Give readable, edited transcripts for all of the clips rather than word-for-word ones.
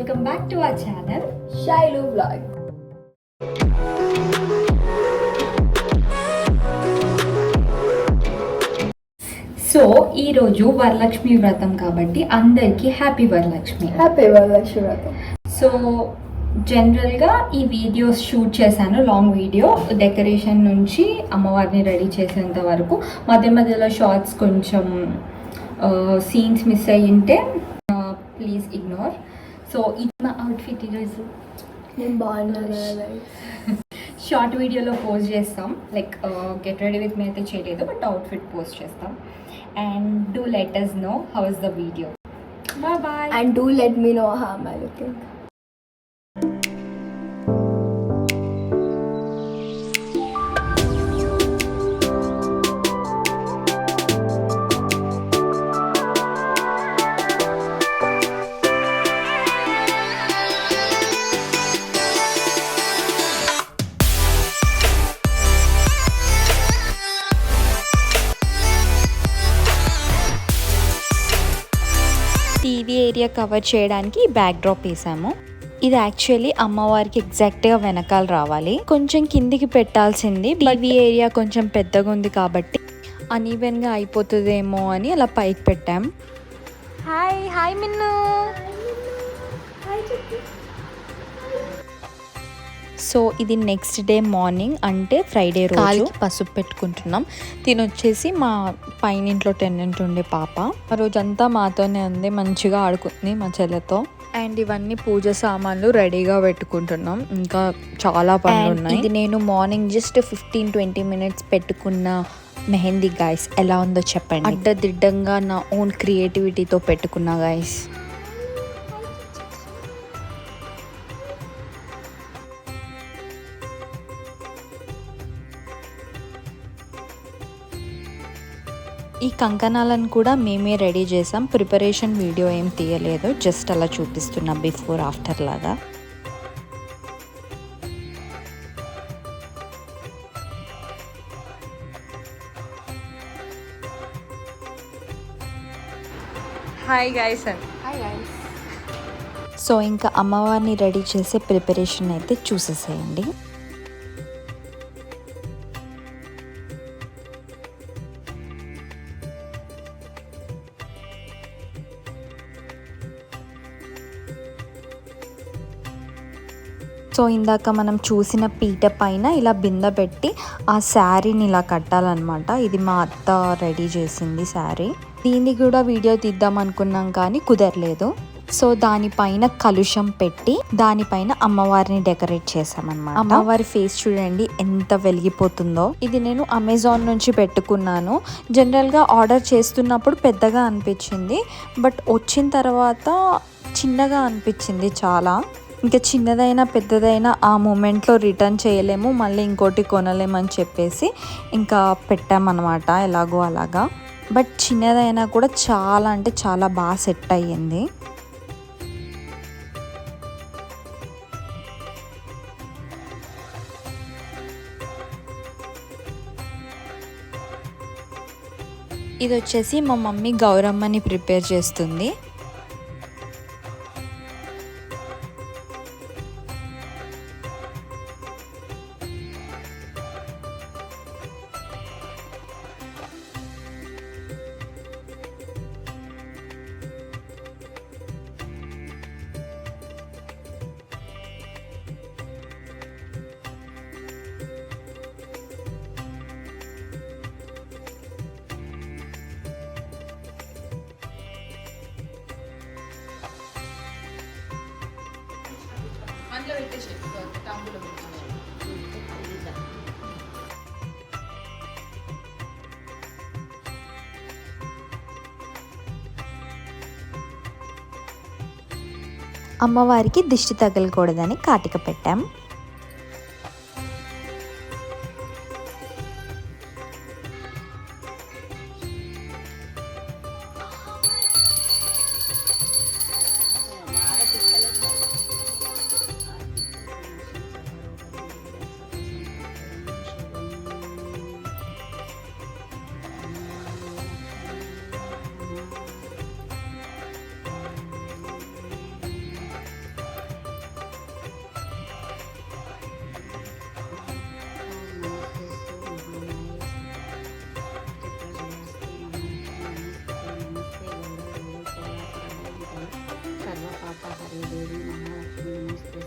welcome back to our channel Shiloh Vlog. So ఈరోజు వరలక్ష్మి వ్రతం కాబట్టి అందరికీ హ్యాపీ వరలక్ష్మి వ్రతం. సో జనరల్గా ఈ వీడియోస్ షూట్ చేశాను, లాంగ్ వీడియో డెకరేషన్ నుంచి అమ్మవారిని రెడీ చేసేంత వరకు. మధ్య మధ్యలో షార్ట్స్ కొంచెం సీన్స్ మిస్ అయ్యి ఉంటే ప్లీజ్ ఇగ్నోర్. సో ఇది మా అవుట్ఫిట్ ఈరోజు. నేను బాగున్నాను. షార్ట్ వీడియోలో పోస్ట్ చేస్తాం, like get ready with me అయితే చేయలేదు, బట్ అవుట్ఫిట్ పోస్ట్ చేస్తాం. And do let us know how is the video. Bye bye. And do let me know how am I looking. TV area cover చేయడానికి back drop వేసాము. ఇది actually అమ్మవారికి ఎగ్జాక్ట్గా వెనకాల రావాలి, కొంచెం కిందికి పెట్టాల్సింది. టీవీ ఏరియా కొంచెం పెద్దగా ఉంది కాబట్టి అన్ఈవెన్గా అయిపోతుందేమో అని అలా పైకి పెట్టాం. హాయ్ హాయ్ మిన్ను. సో ఇది నెక్స్ట్ డే మార్నింగ్, అంటే ఫ్రైడే రోజు పసుపు పెట్టుకుంటున్నాం. తినొచ్చేసి మా పైనింట్లో టెనెంట్ ఉండే పాప ఆ రోజంతా మాతోనే ఉంది, మంచిగా ఆడుకుంది మా చెల్లెతో. అండ్ ఇవన్నీ పూజ సామాన్లు రెడీగా పెట్టుకుంటున్నాం, ఇంకా చాలా పనులు ఉన్నాయి. ఇది నేను మార్నింగ్ జస్ట్ 15-20 minutes పెట్టుకున్న మెహందీ గాయస్. ఎలా ఉందో చెప్పండి. అడ్డదిడ్డంగా నా ఓన్ క్రియేటివిటీతో పెట్టుకున్నా గాయస్. ఈ కంకణాలను కూడా మేమే రెడీ చేసాం. ప్రిపరేషన్ వీడియో ఏం తీయలేదు, జస్ట్ అలా చూపిస్తున్నా బిఫోర్ ఆఫ్టర్ లాగా. Hi guys. సో ఇంకా అమ్మవారిని రెడీ చేసే ప్రిపరేషన్ అయితే చూసేసేయండి. సో ఇందాక మనం చూసిన పీట పైన ఇలా బిందె పెట్టి ఆ శారీని ఇలా కట్టాలన్నమాట. ఇది మా అత్త రెడీ చేసింది శారీ. దీన్ని కూడా వీడియో తీద్దాం అనుకున్నాం కానీ కుదరలేదు. సో దానిపైన కలుషం పెట్టి దానిపైన అమ్మవారిని డెకరేట్ చేసామన్నమాట. అమ్మవారి ఫేస్ చూడండి ఎంత వెలిగిపోతుందో. ఇది నేను అమెజాన్ నుంచి పెట్టుకున్నాను. జనరల్గా ఆర్డర్ చేస్తున్నప్పుడు పెద్దగా అనిపించింది, బట్ వచ్చిన తర్వాత చిన్నగా అనిపించింది చాలా. ఇంకా చిన్నదైనా పెద్దదైనా ఆ మూమెంట్లో రిటర్న్ చేయలేము, మళ్ళీ ఇంకోటి కొనలేమని చెప్పేసి ఇంకా పెట్టామన్నమాట ఎలాగో అలాగా. బట్ చిన్నదైనా కూడా చాలా అంటే చాలా బాగా సెట్ అయ్యింది. ఇది వచ్చేసి మా మమ్మీ గౌరమ్మని ప్రిపేర్ చేస్తుంది. అమ్మవారికి దిష్టి తగలకూడదని కాటిక పెట్టాం. దేవి మహాలక్ష్మి నమస్తే.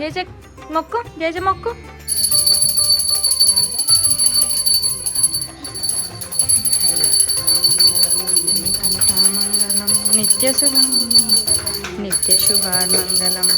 జేజ మొక్కు, జేజ మొక్కు. నిత్య శుభామంగళం.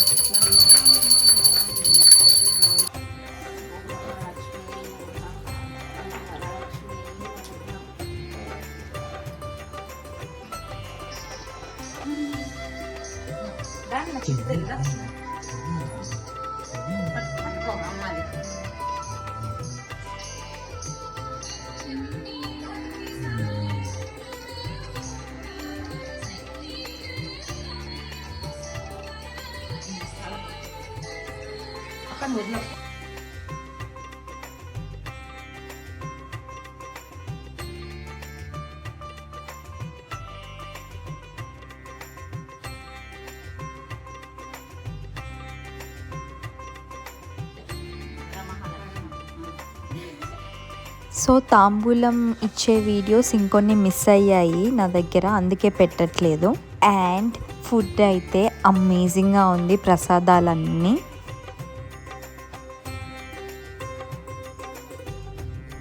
సో తాంబూలం ఇచ్చే వీడియోస్ ఇంకొన్ని మిస్ అయ్యాయి నా దగ్గర, అందుకే పెట్టట్లేదు. అండ్ ఫుడ్ అయితే అమేజింగ్గా ఉంది, ప్రసాదాలన్నీ.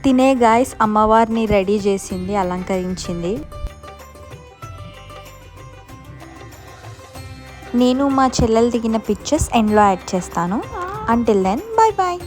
తినే గాయస్ అమ్మవారిని రెడీ చేసింది, అలంకరించింది. నేను మా చెల్లెలు దిగిన పిక్చర్స్ ఎండ్లో యాడ్ చేస్తాను. Until then bye bye.